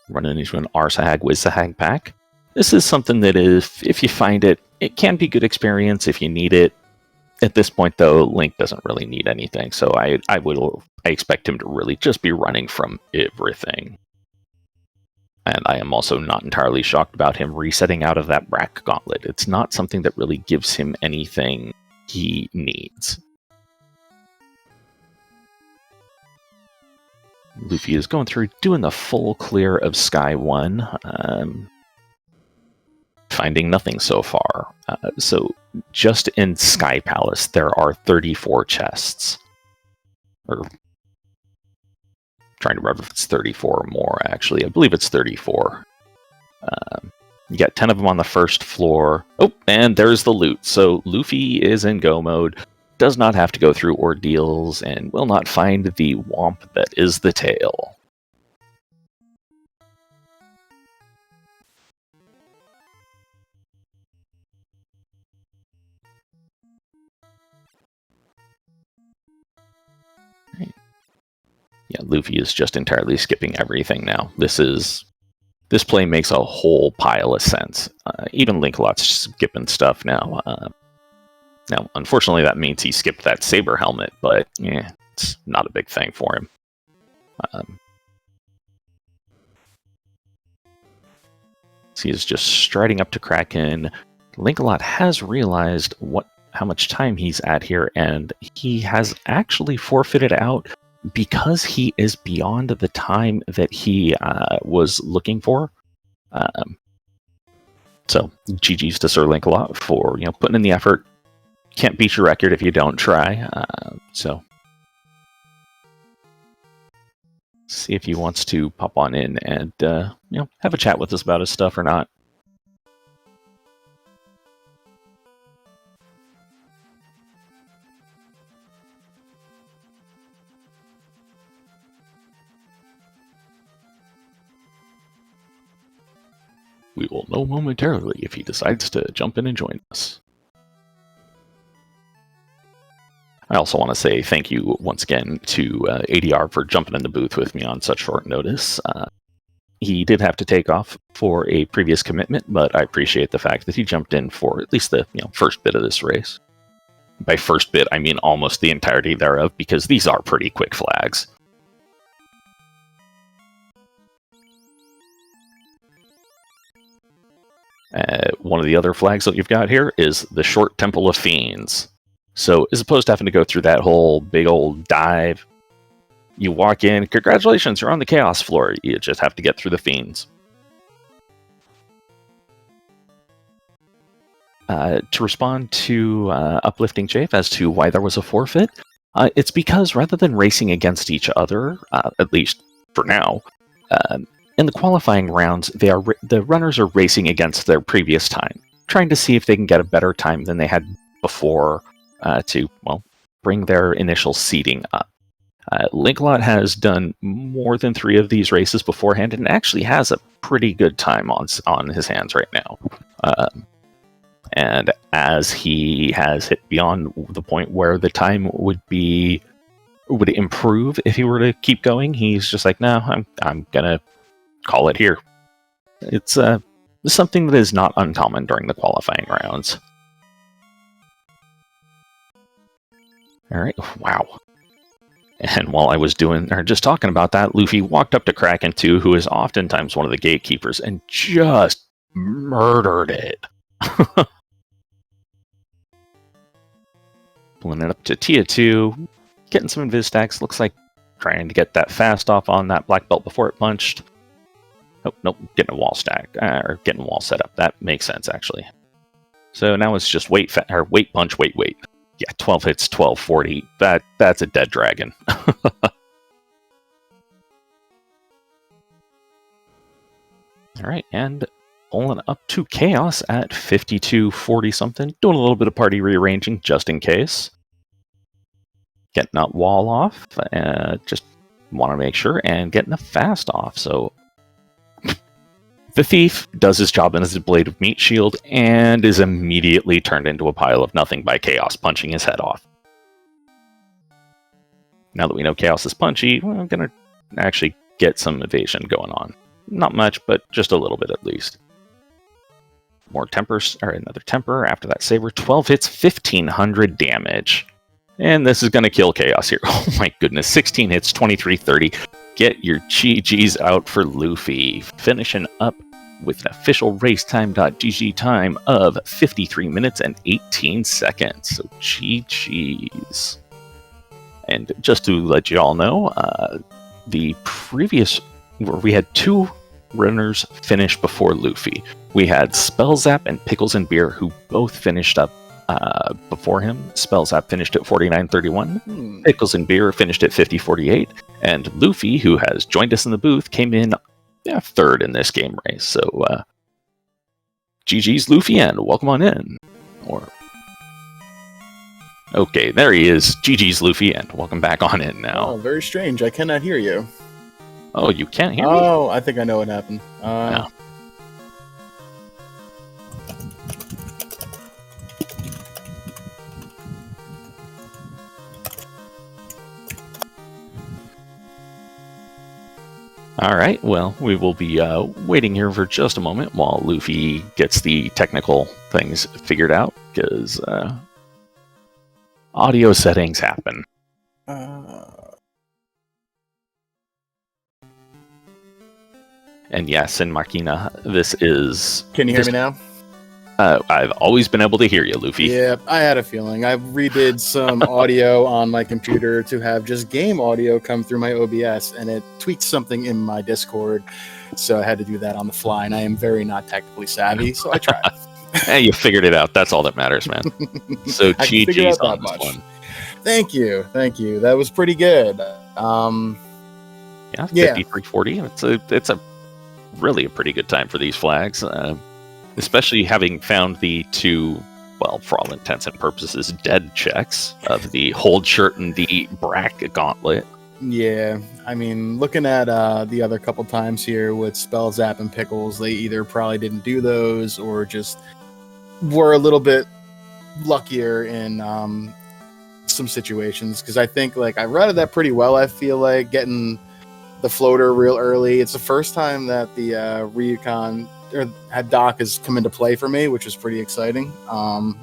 Running into an Arsahag Wizahag pack. This is something that if you find it, it can be good experience if you need it. At this point, though, Link doesn't really need anything, so I expect him to really just be running from everything. And I am also not entirely shocked about him resetting out of that Brack Gauntlet. It's not something that really gives him anything he needs. Luffy is going through, doing the full clear of Sky 1, finding nothing so far. So just in Sky Palace, there are 34 chests. Or trying to remember if it's 34 or more, actually. I believe it's 34. You got 10 of them on the first floor. Oh, and there's the loot. So Luffy is in go mode, does not have to go through ordeals, and will not find the womp that is the tail. Yeah, Luffy is just entirely skipping everything now. This play makes a whole pile of sense. Even Link-A-Lot's skipping stuff now. Now, unfortunately, that means he skipped that Saber helmet, but yeah, it's not a big thing for him. So he is just striding up to Kraken. Link-A-Lot has realized how much time he's at here, and he has actually forfeited out because he is beyond the time that he was looking for. So GG's to Sir Link-A-Lot for putting in the effort. Can't beat your record if you don't try. So see if he wants to pop on in and have a chat with us about his stuff or not. We will know momentarily if he decides to jump in and join us. I also want to say thank you once again to ADR for jumping in the booth with me on such short notice. He did have to take off for a previous commitment, but I appreciate the fact that he jumped in for at least the first bit of this race. By first bit, I mean almost the entirety thereof, because these are pretty quick flags. One of the other flags that you've got here is the short Temple of Fiends. So as opposed to having to go through that whole big old dive, you walk in, congratulations, you're on the Chaos floor. You just have to get through the Fiends. To respond to Uplifting Chafe as to why there was a forfeit, it's because rather than racing against each other, at least for now, in the qualifying rounds, the runners are racing against their previous time, trying to see if they can get a better time than they had before to bring their initial seeding up. Link-A-Lot has done more than 3 of these races beforehand and actually has a pretty good time on his hands right now. And as he has hit beyond the point where the time would improve if he were to keep going, he's just like, no, I'm gonna call it here. It's something that is not uncommon during the qualifying rounds. All right, wow. And while I was just talking about that, Luffy walked up to Kraken 2, who is oftentimes one of the gatekeepers, and just murdered it. Pulling it up to Tier 2, getting some invis stacks. Looks like trying to get that fast off on that black belt before it punched. Oh, nope, getting a wall stack, or getting a wall set up. That makes sense, actually. So now it's just wait punch, wait. Yeah, 12 hits, 1240. That's a dead dragon. Alright, and pulling up to Chaos at 5240 something. Doing a little bit of party rearranging just in case. Getting that wall off. Just want to make sure, and getting a fast off. So the Thief does his job as a blade of meat shield and is immediately turned into a pile of nothing by Chaos punching his head off. Now that we know Chaos is punchy, we're going to actually get some evasion going on. Not much, but just a little bit at least. more tempers, or another temper after that saber. 12 hits, 1500 damage. And this is going to kill Chaos here. Oh my goodness. 16 hits, 2330. Get your GGs out for Luffy. Finishing up with an official racetime.gg time of 53 minutes and 18 seconds. So GGs. And just to let you all know, the previous, we had 2 runners finish before Luffy. We had Spellzap and Pickles and Beer, who both finished up before him. Spellzap finished at 49.31. Pickles and Beer finished at 50.48. And Luffy, who has joined us in the booth, came in third in this game race. So GG's Luffy, and welcome on in. Okay, there he is. GG's Luffy, and welcome back on in now. Oh, very strange. I cannot hear you. Oh, you can't hear me? Oh, I think I know what happened. No. All right, well, we will be waiting here for just a moment while Luffy gets the technical things figured out, because audio settings happen. And yes, in Machina, this is... Can you hear me now? I've always been able to hear you, Luffy. Yeah, I had a feeling. I redid some audio on my computer to have just game audio come through my OBS, and it tweaked something in my Discord, so I had to do that on the fly, and I am very not technically savvy, so I tried. Hey, you figured it out. That's all that matters, man. So GG's on this one. Thank you. That was pretty good. Yeah, 53.40. It's a really a pretty good time for these flags, especially having found the 2, well, for all intents and purposes, dead checks of the hold shirt and the Brack gauntlet. Yeah, I mean, looking at the other couple times here with Spellzap and Pickles, they either probably didn't do those or just were a little bit luckier in some situations, because I think I routed that pretty well. I feel like getting the floater real early. It's the first time that the Ryukon or Doc has come into play for me, which was pretty exciting. So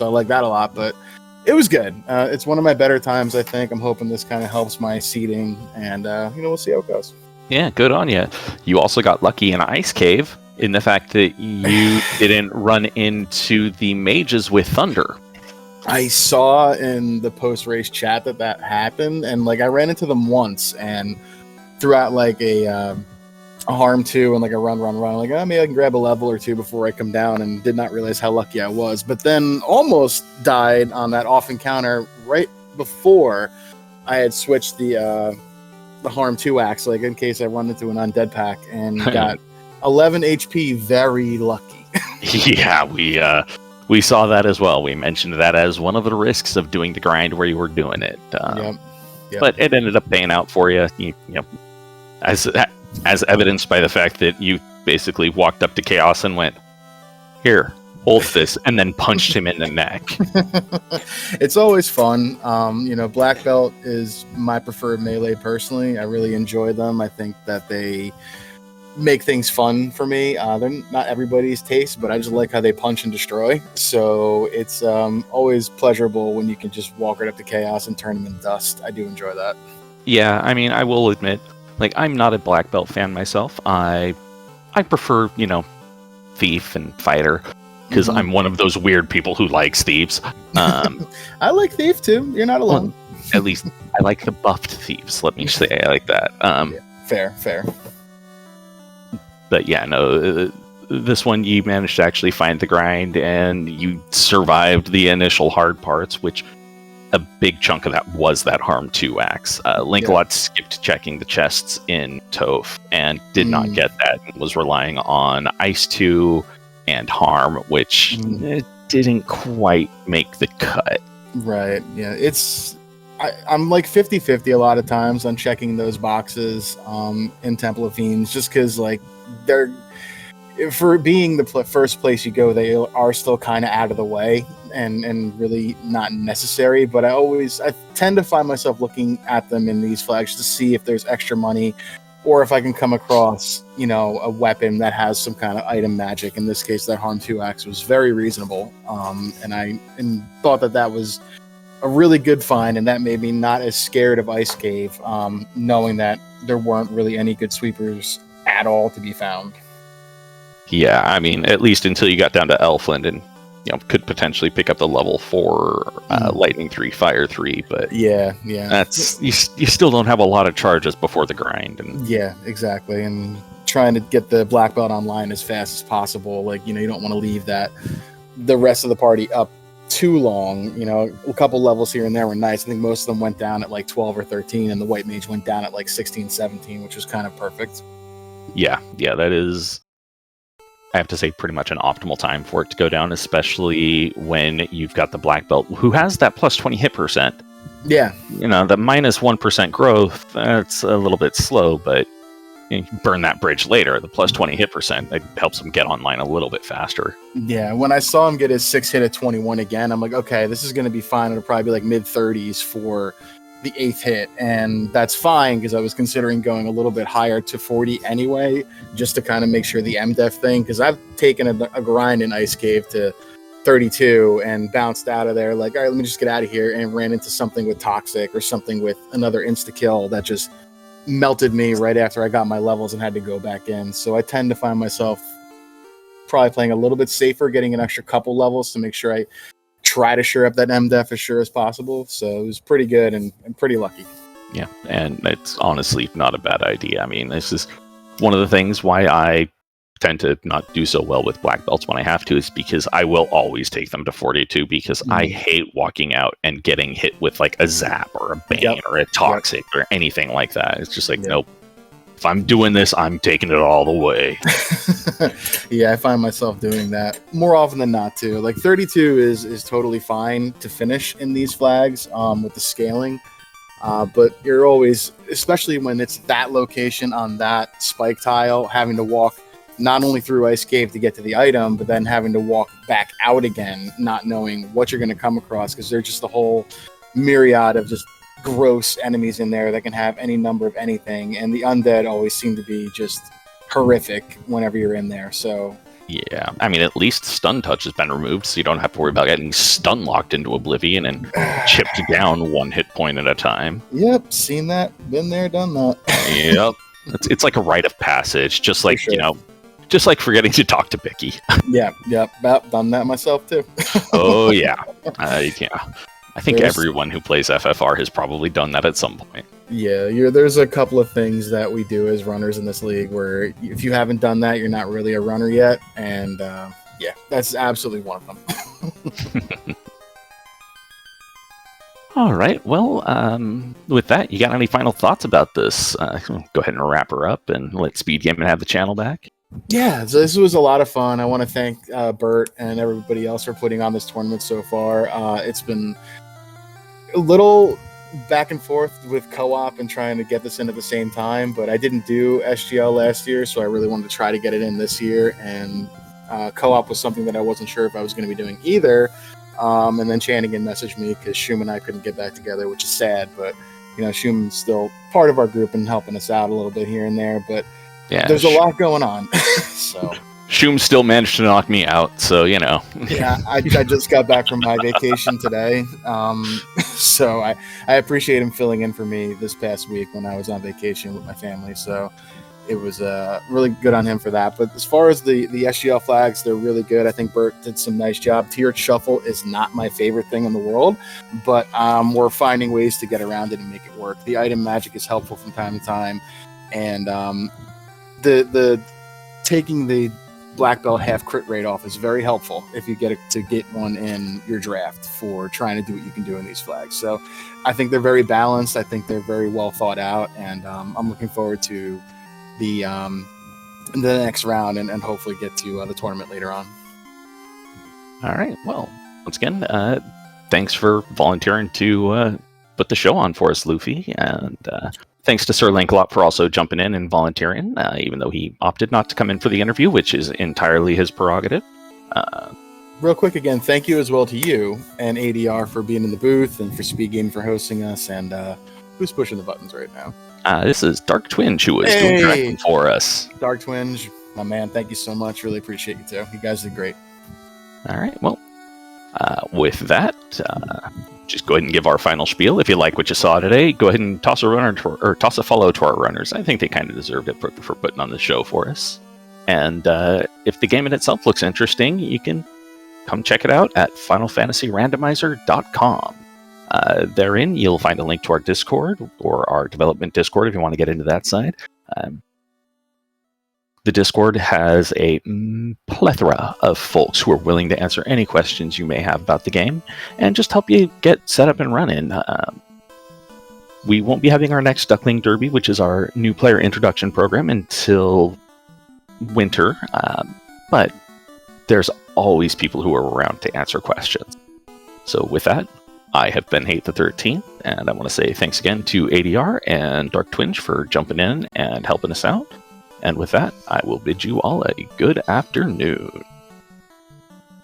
I like that a lot, but it was good. It's one of my better times, I think. I'm hoping this kind of helps my seeding, and we'll see how it goes. Yeah, good on you. You also got lucky in Ice Cave in the fact that you didn't run into the mages with Thunder. I saw in the post-race chat that happened, and I ran into them once, and throughout a harm 2 and a run, maybe I can grab a level or 2 before I come down, and did not realize how lucky I was. But then almost died on that off encounter right before I had switched the harm 2 axe, in case I run into an undead pack, and got 11 HP. Very lucky. Yeah, we saw that as well. We mentioned that as one of the risks of doing the grind where you were doing it. Yep. But it ended up paying out for you. As evidenced by the fact that you basically walked up to Chaos and went, "Here, hold this," and then punched him in the neck. It's always fun. Black Belt is my preferred melee personally. I really enjoy them. I think that they make things fun for me. They're not everybody's taste, but I just like how they punch and destroy. So it's always pleasurable when you can just walk right up to Chaos and turn him into dust. I do enjoy that. Yeah, I mean, I will admit, I'm not a black belt fan myself. I prefer, Thief and Fighter, because I'm one of those weird people who likes thieves. I like Thief too. You're not alone. Well, at least I like the buffed thieves. Let me say I like that. Fair. But yeah, no, this one you managed to actually find the grind, and you survived the initial hard parts, which a big chunk of that was that harm 2 axe. Linkalot skipped checking the chests in Toph and did not get that, and was relying on Ice 2 and harm, which didn't quite make the cut. Right, yeah. I'm 50-50 a lot of times on checking those boxes in Temple of Fiends, just because they're, for being the first place you go, they are still kind of out of the way and really not necessary. But I tend to find myself looking at them in these flags to see if there's extra money or if I can come across, a weapon that has some kind of item magic. In this case, that Harm 2 axe was very reasonable, and I thought that was a really good find, and that made me not as scared of Ice Cave, knowing that there weren't really any good sweepers at all to be found. Yeah, I mean, at least until you got down to Elfland and could potentially pick up the level 4 Lightning 3, Fire 3, but yeah, that's you still don't have a lot of charges before the grind. And yeah, exactly. And trying to get the black belt online as fast as possible, you don't want to leave the rest of the party up too long. A couple levels here and there were nice. I think most of them went down at 12 or 13, and the white mage went down at 16, 17, which was kind of perfect. Yeah, that is, I have to say, pretty much an optimal time for it to go down, especially when you've got the black belt who has that plus 20 hit percent. Yeah. The minus 1% growth, that's a little bit slow, but you burn that bridge later. The plus 20 hit percent, that helps him get online a little bit faster. Yeah, when I saw him get his 6 hit at 21 again, I'm like, okay, this is going to be fine. It'll probably be mid-30s for the 8th hit, and that's fine because I was considering going a little bit higher to 40 anyway, just to kind of make sure the MDef thing, because I've taken a grind in Ice Cave to 32 and bounced out of there all right, let me just get out of here, and ran into something with Toxic or something with another insta-kill that just melted me right after I got my levels and had to go back in. So I tend to find myself probably playing a little bit safer, getting an extra couple levels to make sure I try to shore up that MDef as sure as possible. So it was pretty good and pretty lucky. Yeah, and it's honestly not a bad idea. I mean, this is one of the things why I tend to not do so well with black belts when I have to, is because I will always take them to 42, because I hate walking out and getting hit with a zap or a bane or a toxic or anything like that. It's just nope. If I'm doing this, I'm taking it all the way. Yeah, I find myself doing that more often than not too. 32 is totally fine to finish in these flags with the scaling. But you're always, especially when it's that location on that spike tile, having to walk not only through Ice Cave to get to the item, but then having to walk back out again, not knowing what you're going to come across, because there's just a whole myriad of just gross enemies in there that can have any number of anything, and the undead always seem to be just horrific whenever you're in there. So yeah, I mean, at least stun touch has been removed, so you don't have to worry about getting stun locked into oblivion and chipped down 1 hit point at a time. Yep, seen that, been there, done that. Yep, it's like a rite of passage, just like sure. Just like forgetting to talk to Bicky. Yep, done that myself too. Oh yeah, yeah. I think everyone who plays FFR has probably done that at some point. Yeah, there's a couple of things that we do as runners in this league where if you haven't done that, you're not really a runner yet, and yeah, that's absolutely one of them. All right, well, with that, you got any final thoughts about this? Go ahead and wrap her up and let SpeedGaming have the channel back. Yeah, so this was a lot of fun. I want to thank Bert and everybody else for putting on this tournament so far. It's been a little back and forth with co-op and trying to get this in at the same time, but I didn't do SGL last year, so I really wanted to try to get it in this year, and co-op was something that I wasn't sure if I was going to be doing either. And then Shanigan messaged me because Shum and I couldn't get back together, which is sad, but Shum's still part of our group and helping us out a little bit here and there, but yeah, there's a lot going on. So Shum still managed to knock me out, so Yeah, I just got back from my vacation today, so I appreciate him filling in for me this past week when I was on vacation with my family. So it was really good on him for that. But as far as the SGL flags, they're really good. I think Bert did some nice job. Tiered shuffle is not my favorite thing in the world, but we're finding ways to get around it and make it work. The item magic is helpful from time to time, and the taking the black belt half crit rate off is very helpful if you get one in your draft for trying to do what you can do in these flags. So I think they're very balanced. I think they're very well thought out, and I'm looking forward to the next round and hopefully get to the tournament later on. All right. Well, once again, thanks for volunteering to put the show on for us, Luffy, and thanks to Sir Lancelot for also jumping in and volunteering, even though he opted not to come in for the interview, which is entirely his prerogative. Real quick again, thank you as well to you and ADR for being in the booth, and for SpeedGaming for hosting us, and Who's pushing the buttons right now? This is Dark Twinge who is doing directing for us. Dark Twinge, my man, thank you so much. Really appreciate you too. You guys did great. All right, well, with that, just go ahead and give our final spiel. If you like what you saw today, go ahead and toss a runner or toss a follow to our runners. I think they kind of deserved it for putting on the show for us. And if the game in itself looks interesting, you can come check it out at FinalFantasyRandomizer.com. Therein, you'll find a link to our Discord or our development Discord if you want to get into that side. The Discord has a plethora of folks who are willing to answer any questions you may have about the game and just help you get set up and running. We won't be having our next Duckling Derby, which is our new player introduction program, until winter, but there's always people who are around to answer questions. So with that, I have been Hate the 13th, and I want to say thanks again to ADR and Dark Twinge for jumping in and helping us out. And with that, I will bid you all a good afternoon.